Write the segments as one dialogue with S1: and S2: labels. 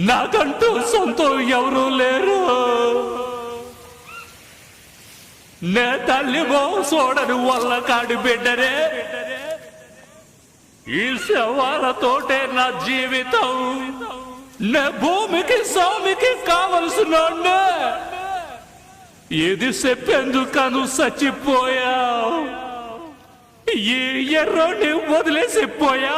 S1: నాకంటూ సొంతం ఎవరూ లేరు. నే తల్లి చూడని వల్ల కాడి బిడ్డరే. ఈ శవాలతోటే నా జీవితం. నే భూమికి స్వామికి కావలసిన ఇది చెప్పేందుకను చచ్చిపోయావు. ఈ ఎర్రోని వదిలేసిపోయా.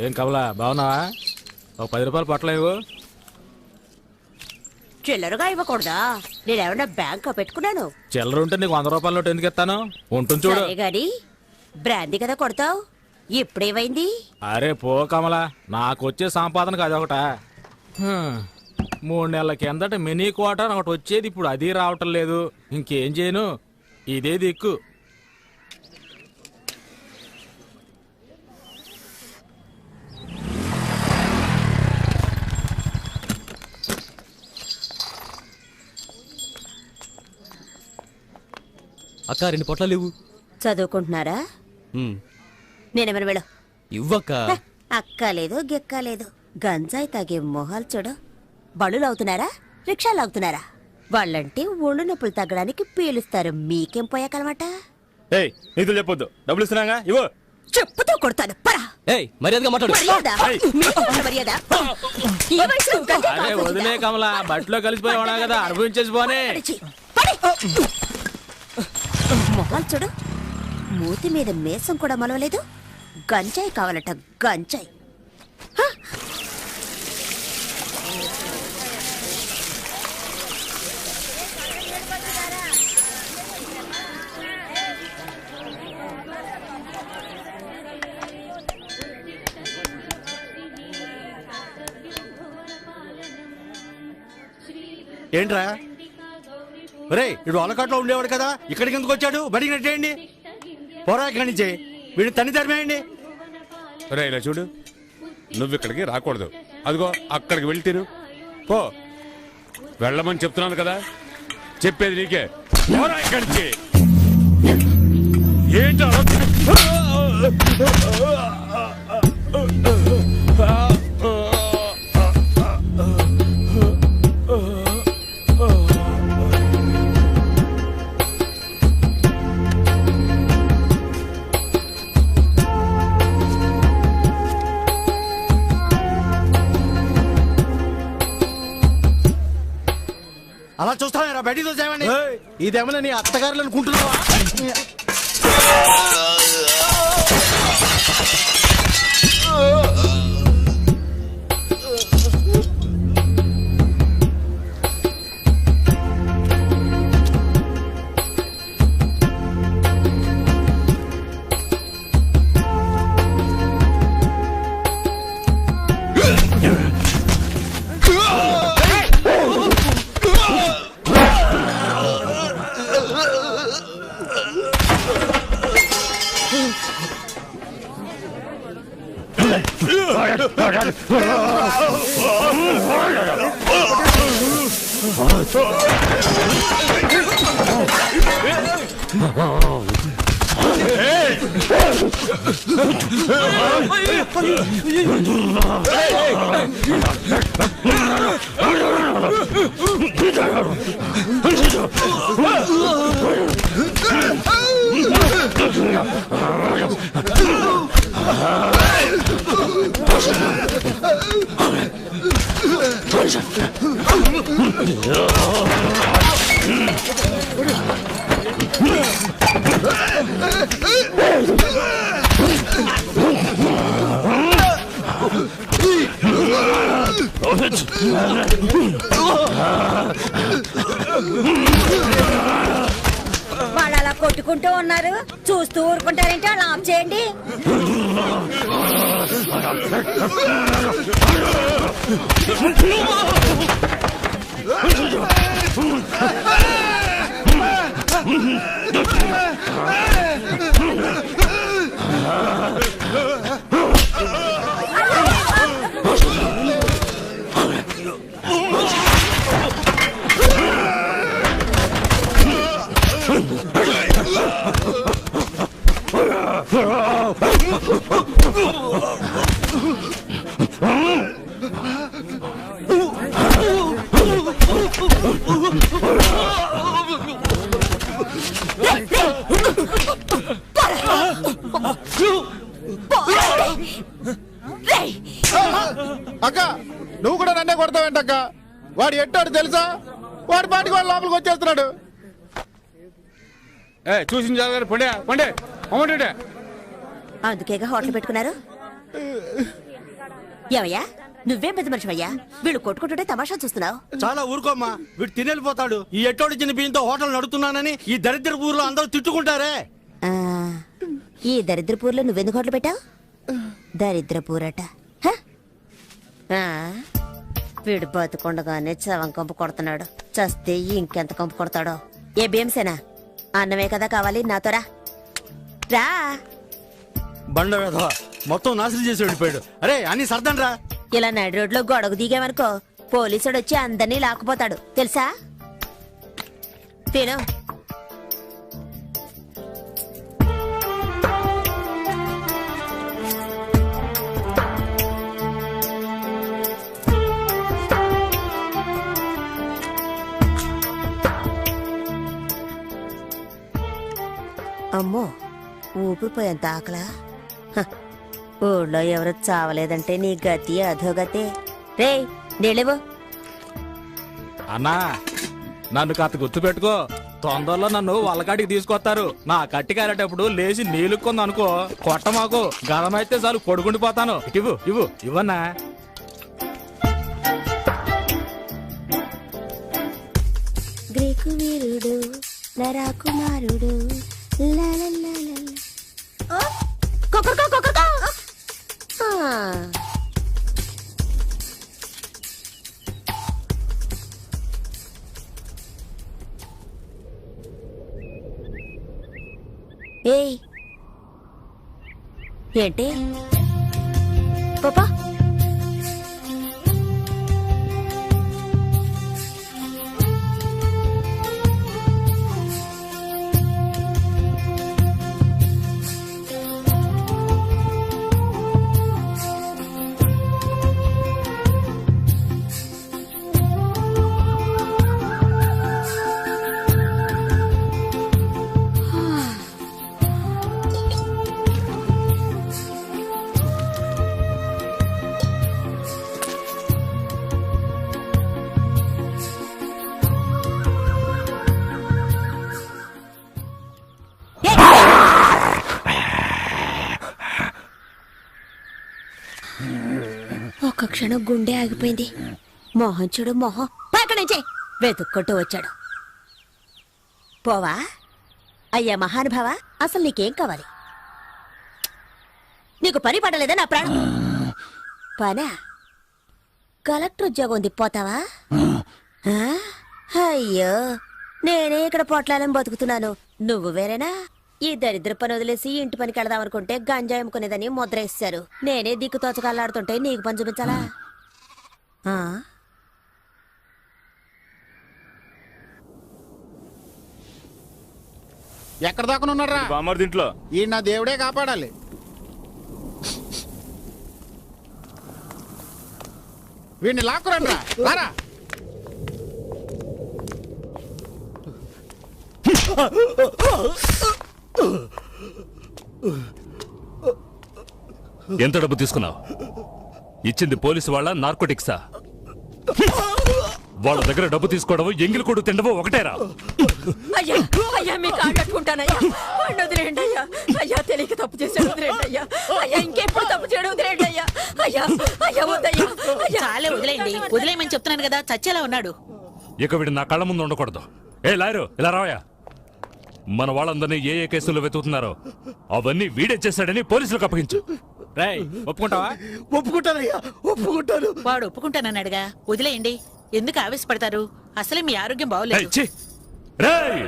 S2: ఏం కమలా బాగున్నావా? ఒక 10 రూపాయలు పట్టలేవు.
S3: చిల్లరగా ఇవ్వకూడదా? నేనేమన్నా బ్యాంక్ పెట్టుకున్నాను?
S2: చిల్లర ఉంటే నీకు 100 రూపాయల నోటు ఎందుకు ఇస్తాను? ఉంటుంది చూడు.
S3: గాని బ్రాందీ కదా కొడతావు. ఇప్పుడేమైంది?
S2: అరే పో కమలా, నాకు వచ్చే సంపాదనకు అదొకట. 3 నెలల కిందట మినీ క్వార్టర్ ఒకటి వచ్చేది, ఇప్పుడు అది రావటం లేదు. ఇంకేం చేయను, ఇదే దిక్కు.
S4: అక్క 2 పొట్లాలు ఇవ్వు.
S3: చదువుకుంటున్నారా? నేనేమన్నా వెళ్ళు.
S4: ఇవ్వక్క.
S3: అక్కలేదు గిక్కలేదు. గంజాయి తాగే మొహాలు చూడు. బళ్ళు లాగుతున్నారా, రిక్షాలు లాగుతున్నారా? వాళ్ళంటే ఒళ్ళు నొప్పులు తగ్గడానికి పీలుస్తారు. మీకేం పోయాకనమాట?
S4: నీతో చెప్పొద్దు, డబ్బులు ఇస్తున్నాగా ఇవ్వు.
S3: చెప్పుతో కొడతాను.
S4: మర్యాదగా మాట్లాడు.
S2: అరే వదిలే కమలా, బట్టలో కలిసిపోయి కదా, అనుభవించేసి పోనే.
S3: మొహాలు చూడు, మూతి మీద మేసం కూడా మలవలేదు. గంజాయి కావాలట, గంజాయి.
S5: ఏంట్రా రే, ఇడు అలకాట్లో ఉండేవాడు కదా, ఇక్కడికి ఎందుకు వచ్చాడు? బడికి నెట్టేయండి, పోరా ఇక్కడి నుంచి. వీడిని తన్ని తరిమేయండి.
S6: రే ఇలా చూడు, నువ్వు ఇక్కడికి రాకూడదు. అదిగో అక్కడికి వెళ్తీరు పో. వెళ్ళమని చెప్తున్నాను కదా, చెప్పేది నీకే. పోరా ఇక్కడి నుంచి. ఏంటి
S5: అలా చూస్తారా? బయటికి చూసామండి. ఇదేమన్నా నీ అత్తగారులు అనుకుంటున్నావా?
S3: వాళ్ళు అలా కొట్టుకుంటూ ఉన్నారు, చూస్తూ ఊరుకుంటారంటే అలా ఆఫ్ చేయండి.
S7: అక్క నువ్వు కూడా నన్నే కొడతావేంటక్క? వాడు ఎట్టాడు తెలుసా? వాడి పాటికి వాడు లోపలికి వచ్చేస్తున్నాడు.
S6: చూసిన జాగ్రత్త పండే పండే అమ్మంటే
S3: అందుకేగా హోటల్ పెట్టుకున్నారు. ఏమయ్యా నువ్వేం పెద్ద మనిషివయ్యా, వీళ్ళు కొట్టుకుంటుంటే తమాషా చూస్తున్నావు.
S5: చాలా ఊరుకోమ్మా, వీడు తినేళ్ళిపోతాడు. ఈ ఎట్టోడు చిన్న బియ్యంతో హోటల్ నడుపుతున్నానని ఈ దరిద్ర ఊర్లో అందరూ తిట్టుకుంటారే.
S3: ఆ, ఈ దరిద్రపూర్లో నువ్వెందుకు హోటల్ పెట్టావు? దరిద్రపూరట. హ? ఆ, వీడు బతుకుండగానే చవం కంపు కొడుతున్నాడు. చస్తే ఇంకెంత కంపు కొడతాడో. ఏ భీమసేనా, అన్నమే కదా కావాలి, నాతో రా. రా.
S5: బండ వేధవ మొత్తం నాశనం చేసి వెళ్ళిపోయాడు. అరే అన్ని సర్దండి రా.
S3: ఇలా నడి రోడ్లో గొడవ దిగామనుకో పోలీసుడు వచ్చి అందరినీ లాక్కుపోతాడు తెలుసా. తిను. అమ్మో ఊపిరిపోయేంత ఆకలా. హ, ఊళ్ళో ఎవరు చావలేదంటే నీ గతి అధోగతే. రే నీళ్ళివ్వు.
S2: అన్నా నన్ను కాస్త గుర్తు పెట్టుకో, తొందరలో నన్ను వాళ్ళకాడికి తీసుకొస్తారు. నా కట్టి కారేటప్పుడు లేచి నీళ్ళుకుంది అనుకో, కొట్ట మాకు గదమైతే చాలు పడుకుండిపోతాను. ఇవ్వు ఇవ్వు ఇవ్వన్నా.
S3: గ్రీకు వీరుడు నరాకుమారుడు ఏయ్ ఏంటి పాపా ఒక్క క్షణం గుండె ఆగిపోయింది. మోహన్ చూడు మోహన్ పక్కన నుంచి వెతుక్కుంటూ వచ్చాడు. పోవా అయ్యా మహానుభావ, అసలు నీకేం కావాలి? నీకు పని పడలేదా నా ప్రాణం? పనా? కలెక్టర్ ఉద్యోగం ఉంది, పోతావా? ఆ? అయ్యో నేనే ఇక్కడ పొట్లాలని బతుకుతున్నాను, నువ్వు వేరేనా? ఈ దరిద్ర పని వదిలేసి ఇంటి పనికి వెళదాం అనుకుంటే గంజాయి అమ్ముకునేదని ముద్ర వేశారు. నేనే దిక్కు తోచకల్లాడుతుంటే నీకు పని చూపించాలా?
S7: ఎక్కడ దాకా ఉన్నారా?
S4: బామ్మర్ దీంట్లో
S7: ఈ నా దేవుడే కాపాడాలి. వీడిని లాక్కురండి రారా.
S1: ఎంత డబ్బు తీసుకున్నావు? ఇచ్చింది పోలీసు వాళ్ళ నార్కోటిక్సా? వాళ్ళ దగ్గర డబ్బు తీసుకోవడం ఎంగిలి కొడు తిండవో ఒకటేరా?
S3: అయ్యా అయ్యా మీ కాళ్ళట్టుకుంటానయ్యా, వదిలేండి అయ్యా. అయ్యా తెలియక తప్పు చేశాడు, వదిలేండి అయ్యా. అయ్యా ఇంకెప్పుడు తప్పు చేయడం, వదిలేండి అయ్యా. అయ్యా అయ్యా వద్దయ్యా.
S8: చాలే వదిలేయండి, వదిలేయమని చెప్తున్నాను కదా, చచ్చేలా ఉన్నాడు.
S1: ఇక వీడు నా కళ్ళ ముందు ఉండకూడదు. ఏ లాయరు ఇలా రావయా. మన వాళ్ళందరినీ ఏ ఏ కేసుల్లో వెతుకుతున్నారో అవన్నీ వీడే చేశాడని పోలీసులకు అప్పగించు.
S2: రేయ్ ఒప్పుకుంటావా?
S5: ఒప్పుకుంటానయ్యా, ఒప్పుకుంటాను.
S8: వాడు ఒప్పుకుంటానన్నాడుగా, వదిలేయండి. ఎందుకు ఆవేశపడతారు? అసలే మీ ఆరోగ్యం బాగోలేదు.
S1: రేయ్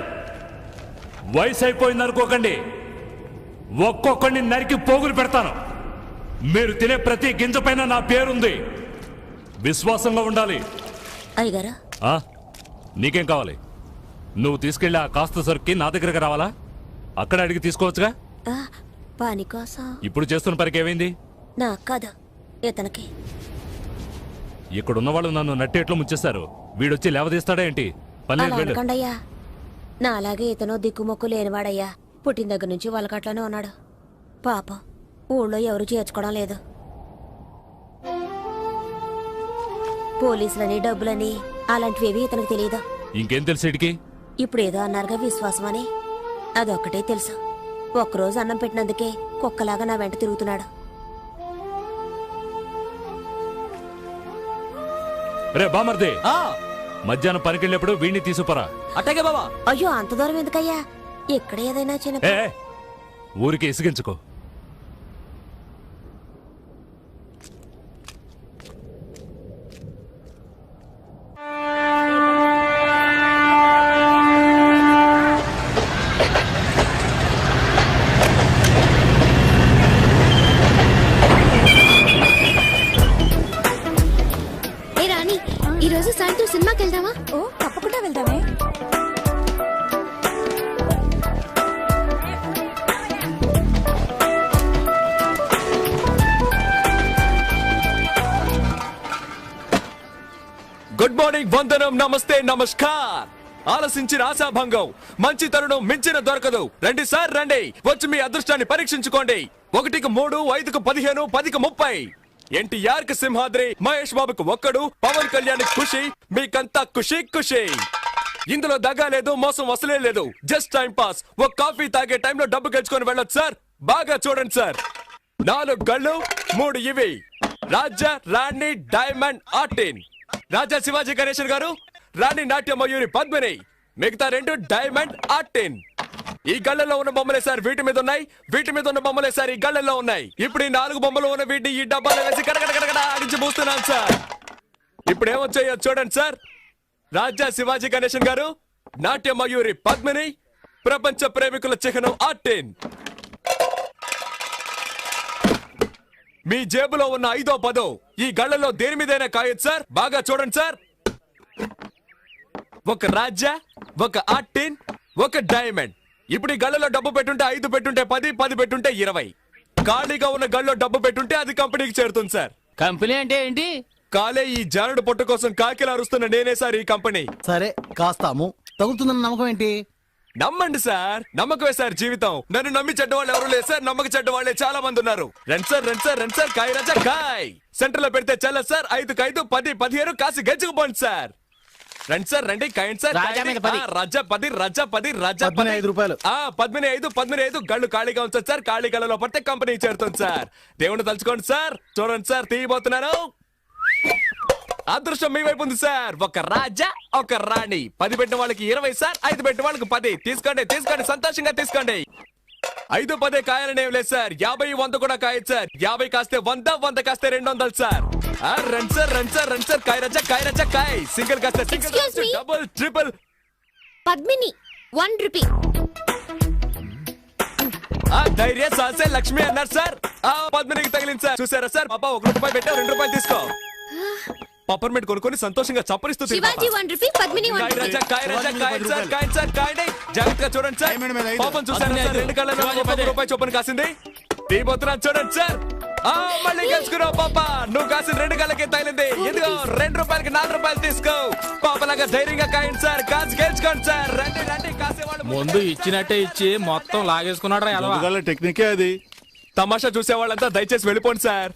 S1: వయసు అయిపోయింది అనుకోకండి, ఒక్కొక్కడిని నరికి పోగులు పెడతాను. మీరు తినే ప్రతి గింజ పైన నా పేరుంది. విశ్వాసంగా ఉండాలి.
S3: అయ్యగారు,
S1: ఆ? నీకేం కావాలి? నువ్వు తీసుకెళ్ళి ఆ కాస్త సరుక్కి నా దగ్గరకు రావాలా? అక్కడ అడిగి తీసుకోవచ్చుగా.
S3: పని కోసం
S1: ఇప్పుడు చేస్తున్న పనికి ఏమైంది?
S3: నాకు కాదు, ఇతనికి.
S1: ఇక్కడున్న వాళ్ళు నన్ను నట్టేట్లు ముంచేస్తారు. వీడొచ్చి లేవదీస్తాడా ఏంటి? పని
S3: అలా
S1: వెళ్ళు.
S3: అనకండయ్యా. నా అలాగే ఇతను దిక్కుమొక్కు లేనివాడయ్యా. పుట్టిన దగ్గర నుంచి వాళ్ళకట్లోనే ఉన్నాడు. పాపం ఊళ్ళో ఎవరు చేర్చుకోవడం లేదు. పోలీసులని, డబ్బులని అలాంటివేవి ఇతనికి తెలియదు.
S1: ఇంకేం తెలుసు వీడికి?
S3: ఇప్పుడు ఏదో అన్నారుగా విశ్వాసం అని, అదొక్కటే తెలుసు. ఒక్కరోజు అన్నం పెట్టినందుకే కుక్కలాగా నా వెంట తిరుగుతున్నాడు.
S1: రే బామర్ది,
S4: ఆ,
S1: మధ్యాహ్నం పనికెళ్ళినప్పుడు వీడిని తీసుకురా.
S4: అట్టాగే బావా.
S3: అయ్యో, అంత దూరం ఎందుకయ్యా? ఇక్కడ ఏదైనా చిన్న
S1: ఏ ఊరికి ఇసిగించుకో.
S9: ఏ రాణి, ఈ రోజు సాయంత్రం సినిమాకి వెళ్దామా?
S3: ఓ, తప్పకుండా వెళ్దామే.
S10: గుడ్ మార్నింగ్, వందనం, నమస్తే, నమస్కార్. ఆలసించిన ఆశాభంగం, మంచి తరుణం మించిన దొరకదు. రండి సార్, రండి, వచ్చి మీ అదృష్టాన్ని పరీక్షించుకోండి. 1కు 3, 5కు 15, 10కు 30. ఎన్టీఆర్ కి సింహాద్రి, మహేష్ బాబుకు ఒక్కడు, పవన్ కళ్యాణ్ ఖుషి, మీకంతా ఖుషి ఖుషి. ఇందులో దగ్గా లేదు, మోసం వసలే లేదు. Just time pass. ఒక కాఫీ తాగే టైంలో డబ్బు గెలుచుకొని వెళ్ళొచ్చు సార్. బాగా చూడండి సార్. 4 గళ్ళు, 3 ఇవి. రాజా, రాణి, డైమండ్, ఆర్టిన్. రాజా శివాజీ గణేశన్ గారు, రాణి నాట్య మయూరి పద్మిని, మిగతా 2 డైమండ్, ఆర్టిన్. ఈ గళ్ళల్లో ఉన్న బొమ్మలే సార్ వీటి మీద ఉన్నాయి, వీటి మీద ఉన్న బొమ్మలే సార్ ఈ గళ్ళల్లో ఉన్నాయి. ఇప్పుడు ఈ 4 బొమ్మలు ఉన్న వీటిని ఈ డబ్బాలో వేసి కడగడ ఆడించి పూస్తున్నాను సార్. ఇప్పుడు ఏమొచ్చాయో చూడండి సార్. రాజా శివాజీ గణేశన్ గారు, నాట్య మయూరి పద్మిని, ప్రపంచ ప్రేమికుల చిహ్నం ఆర్టిన్. మీ జేబులో ఉన్న 5వ 10 ఈ గళ్ళలో దేని మీదైనా కాయొచ్చు సార్. బాగా చూడండి సార్. ఒక రాజా, ఒక ఆర్టిన్, ఒక డైమండ్. ఇప్పుడు ఈ గళ్ళలో డబ్బు పెట్టుంటే 5 పెట్టుంటే 10, 10 పెట్టుంటే 20. ఖాళీగా ఉన్న గళ్ళలో డబ్బు పెట్టుంటే అది కంపెనీకి చేరుతుంది సార్.
S2: కంపెనీ అంటే ఏంటి?
S10: కాలే ఈ జానుడు పొట్ట కోసం కాకిలా అరుస్తున్న నేనే సార్ ఈ కంపెనీ.
S5: సరే, కాస్తాము. తగులుతుందన్న నమ్మకం ఏంటి?
S10: నమ్మండి సార్, నమ్మకమే సార్ జీవితం. నన్ను నమ్మి చెడ్డవాళ్ళు ఎవరు లేదు సార్, నమ్మక చెడ్డవాళ్లే చాలా మంది ఉన్నారు. రండి సార్, రండి సార్, రండి సార్. కాయ రాజా కాయ్. సెంటర్ లో పెడితే చల్ల సార్. 5కు 5, 10, 15 కాసి గెలుచుకుపోండి సార్. రండి సార్, రండి, కాయండి సార్.
S2: రాజా మీద 10.
S10: రాజా 10, రాజా 10, రాజా
S5: 15 రూపాయలు.
S10: 15, 15 గళ్ళు ఖాళీగా ఉంచండి సార్. ఖాళీ గళ్ళలో పడితే కంపెనీ చేరుతుంది సార్. దేవుని తలుచుకోండి సార్. చూడండి సార్, తీయబోతున్నాను. అదృష్టం మీ వైపు ఉంది సార్. ఒక రాజా, ఒక రాణి. 10 పెట్టిన వాళ్ళకి 20 సార్, 5 పెట్టిన వాళ్ళకి 10. తీసుకోండి, తీసుకోండి, సంతోషంగా తీసుకోండి. 5, 10 కాయాలనేం లేదు సార్. 50, 100 కూడా కాయచ్చు సార్. 50 కాస్తే 100, 100 కాస్తే 200 సార్. రండి సార్, రండి సార్, రండి సార్. కాయ రాజా, కాయ రాజా కాయ్. సింగిల్ కాస్తే single,
S9: Excuse me.
S10: Double, triple.
S9: Padmini 1 rupee.
S10: ధైర్య సాసే లక్ష్మి అన్నారు సార్. పద్మినికి తగిలింది సార్. చూసారా సార్, పాప 1 రూపాయి పెట్టా, 2 రూపాయలు తీసుకో. పప్పర్మెంట్ కొనుక్కొని సంతోషంగా చప్పరిస్తూ
S9: శివాజీ 1 రూపీ, పద్మిని 1 రూపీ.
S10: జాగ్రత్తగా చూడండి సార్. పాపం చూసారా సార్, 2 కళ్ళలో 1 రూపాయి చొప్పున కాసింది. తీయబోతున్నా చూడండి సార్. మళ్ళీ గెలుచుకున్నావు పాప. నువ్వు కాసిన 2 కళ్ళకి తగిలింది. ఇదిగో 2 రూపాయలకి 4 రూపాయలు తీసుకో. పాపలాగా ధైర్యంగా కాయండి సార్. కాసి గెలుచుకోండి సార్. రండి, రండి, కాసేవాళ్ళు
S2: ముందు ఇచ్చినట్టే ఇచ్చి మొత్తం లాగేసుకున్నాడు రా.
S7: టెక్నికే అది.
S10: తమాషా చూసే వాళ్ళంతా దయచేసి వెళ్ళిపోండి సార్.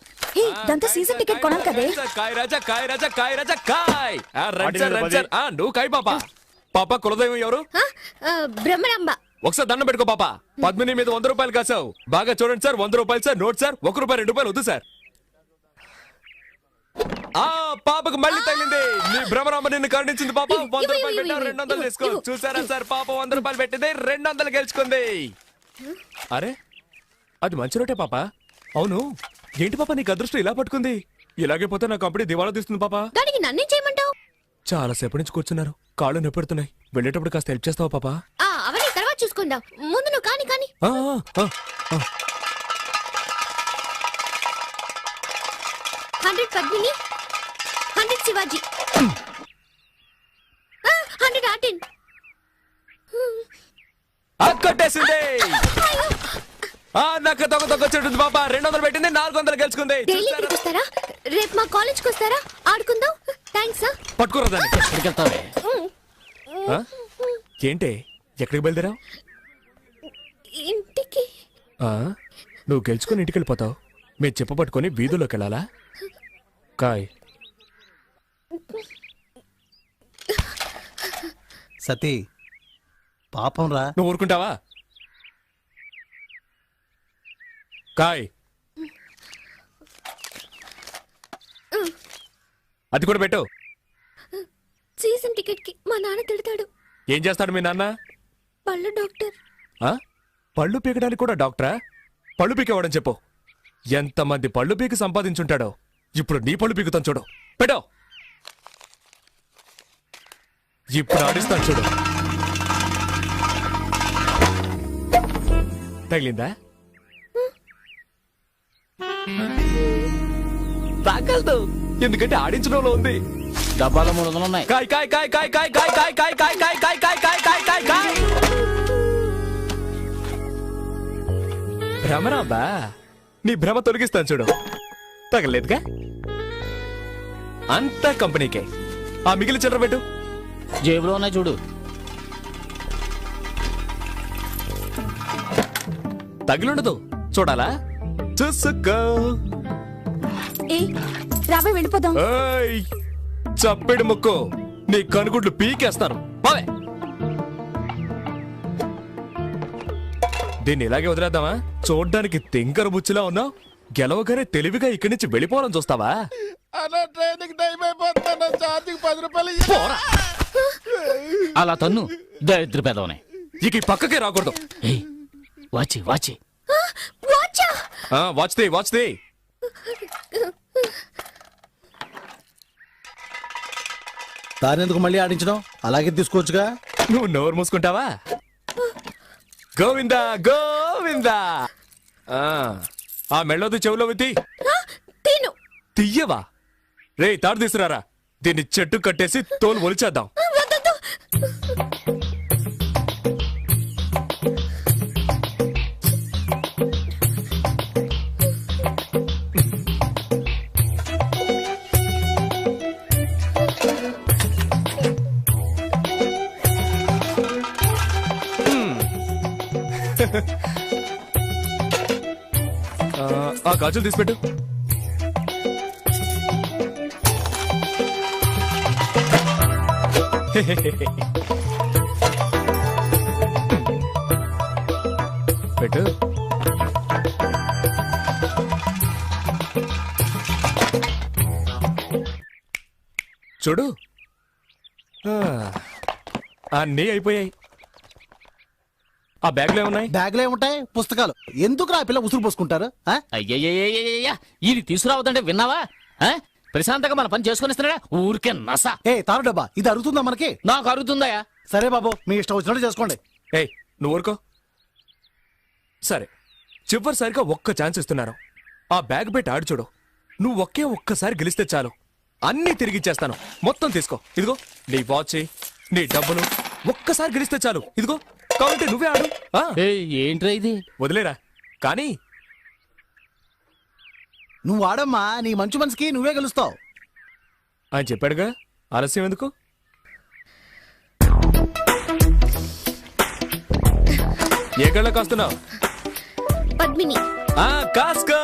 S3: దాంతో సీజన్ టికెట్ కొనాలి కదే.
S10: కాయ్ రాజా, కాయ్ రాజా, కాయ్ రాజా కాయ్. రండి సార్, రండి సార్. నువ్వు కాయ్ పాప. పాప కులదైవం ఎవరు?
S9: బ్రహ్మరాంబ.
S10: ఒకసారి దండం పెట్టుకో పాప. పద్మిని మీద 100 రూపాయలు కాసావు. బాగా చూడండి సార్. 100 రూపాయలు సార్. Note sir. 1 రూపాయి 2 రూపాయలు వద్దు సార్. పాపకు మళ్ళీ తగిలింది. నీ భ్రమరాంబ నిన్ను కరుణించింది పాప. 100 రూపాయలు పెట్టావు, 200 తీసుకో. చూసారా సార్, పాప 100 రూపాయలు పెట్టింది, 200 గెలుచుకుంది. అరే, అది మంచి రోటే పాప. అవును, ఏంటి పాప నీకు అదృష్టం ఇలా పట్టుకుంది? ఇలాగే పోతే నా కంపెనీ దివాళా తీస్తుంది పాప.
S9: దానికి నన్నేం చేయమంటావు?
S10: చాలా సేపటి నుంచి కూర్చున్నారు, కాళ్ళు నొప్పెడుతున్నాయి. వెళ్ళేటప్పుడు కాస్త హెల్ప్ చేస్తావా పాప?
S9: అవన్నీ తర్వాత చూసుకుందాం. ముందు నువ్వు కాని కాని.
S10: ఆ, ఆ, ఆ.
S9: 100 పద్మిని, 100 శివాజీ, 100 ఆర్టిన్.
S10: కొట్టేసింది. నాకు తొక్కొచ్చేటుంది పాప. 200 పెట్టింది, 400 గెలుచుకుంది.
S9: డైలీ ఇక్కడికి వస్తారా? రేపు మా కాలేజ్కి వస్తారా? ఆడుకుందాం. థ్యాంక్స్.
S10: పట్టుకోరా దాన్ని. ఎక్కడికి వెళ్తావే? ఏంటే ఎక్కడికి బయలుదేరావు?
S9: ఇంటికి.
S10: నువ్వు గెలుచుకుని ఇంటికి వెళ్ళిపోతావు, మేము చెప్ప పట్టుకొని వీధుల్లోకి వెళ్ళాలా? కాయ్
S5: సతీ పాపం రా.
S10: నువ్వు ఊరుకుంటావా? కాయ్ అది కూడా పెట్టు.
S9: సీజన్ టికెట్ కి మా నాన్న తిడతాడు.
S10: ఏం చేస్తాడు మీ నాన్న?
S9: పళ్ళు డాక్టర్.
S10: పళ్ళు పీకడానికి కూడా డాక్టరా? పళ్ళు పీకేవాడని చెప్పు. ఎంతమంది పళ్ళు పీకి సంపాదించుంటాడో. ఇప్పుడు నీ పళ్ళు పీకుతాను చూడు. పెట్టో. ఇప్పుడు ఆడిస్తాను చూడు. తగిలిందా? తాకల్దు, ఎందుకంటే ఆడించడంలో ఉంది.
S4: డబ్బాలో 300 ఉన్నాయి.
S10: కాయ్ కాయ్ కాయ్ కాయ్ కాయ్ కాయ్ కాయ్ కాయ్ కాయ్ కాయ్ కాయ్ కాయ్ కాయ్ కాయ్ కాయ్ కాయ్. భ్రమరాంబా, నీ భ్రమ తొలగిస్తాను చూడు. తగలేదుగా? అంతా కంపెనీకే. ఆ మిగిలిన చిల్లర పెట్టు.
S4: జేబులో ఉన్నాయి చూడు.
S10: తగిలుండదు, చూడాలా? చూసుకో.
S3: రాబోయ్ వెళ్ళిపోదాం.
S10: ఏయ్, చప్పెడు ముక్కు, నీ కనుగుడ్లు పీకేస్తాను. పోవే. దీన్ని ఇలాగే వదిలేద్దామా? చూడ్డానికి తింకర బుచ్చిలా ఉన్నావు. గెలవగానే తెలివిగా ఇక్కడి నుంచి వెళ్ళిపోవాలని చూస్తావా?
S7: అలా ట్రైన్కి టైం అయిపోతున్నా. ఛార్జింగ్ 10 రూపాయలు ఇయ్యి.
S10: పోరా.
S4: అలా తన్ను దరిద్ర పెదవనే.
S10: ఇక ఈ పక్కకే రాకూడదు.
S4: వాచి వాచి
S10: వాచ్ది వాచ్ది.
S5: దానెందుకు మళ్ళీ ఆడించడం? అలాగే తీసుకోవచ్చుగా.
S10: నువ్వు నోరు మూసుకుంటావా? గోవిందా గోవిందా. ఆ మెళ్ళోది చెవులో విత్తి తీయవా? రే తాడు తీసుకురారా. దీన్ని చెట్టు కట్టేసి తోలు ఒలిచేద్దాం. ఆ గాజులు తీసిపెట్టు. పెట్టు. చూడు, అన్నీ అయిపోయాయి. ఆ బ్యాగ్లో ఏమున్నాయి?
S5: బ్యాగ్లో ఏముంటాయి? పుస్తకాలు. ఎందుకు రా పిల్ల ఉసురు పోసుకుంటారు?
S4: అయ్యయ్యయ్యయ్యయ్యా, ఇది తీసుకురావద్దంటే విన్నావా? ప్రశాంతంగా మన పని చేసుకుని ఇస్తున్నాడా? ఊరికే నస.
S5: తారు డబ్బా, ఇది అరుగుతుందా మనకి?
S4: నాకు అరుగుతుందా?
S5: సరే బాబు, మీ ఇష్టం వచ్చినట్టు చేసుకోండి.
S10: నువ్వు ఊరుకో. సరే, చివరిసారిగా ఒక్క ఛాన్స్ ఇస్తున్నాను. ఆ బ్యాగ్ పెట్టి ఆడి చూడు. నువ్వు ఒక్కసారి గెలిస్తే చాలు, అన్నీ తిరిగిచ్చేస్తాను. మొత్తం తీసుకో. ఇదిగో నీ వాచ్, నీ డబ్బులు. ఒక్కసారి గెలిస్తే చాలు. ఇదిగో, కాబట్టి నువ్వే ఆడు.
S4: ఏంట్రా ఇది?
S10: వదిలేరా. కానీ
S5: నువ్వు ఆడమ్మా, నీ మంచి మనసుకి నువ్వే గెలుస్తావు.
S10: ఆయన చెప్పాడుగా, ఆలస్యం ఎందుకు? ఏ కళ్ళ కాస్తున్నావు?
S9: పద్మిని.
S10: కాసుకో.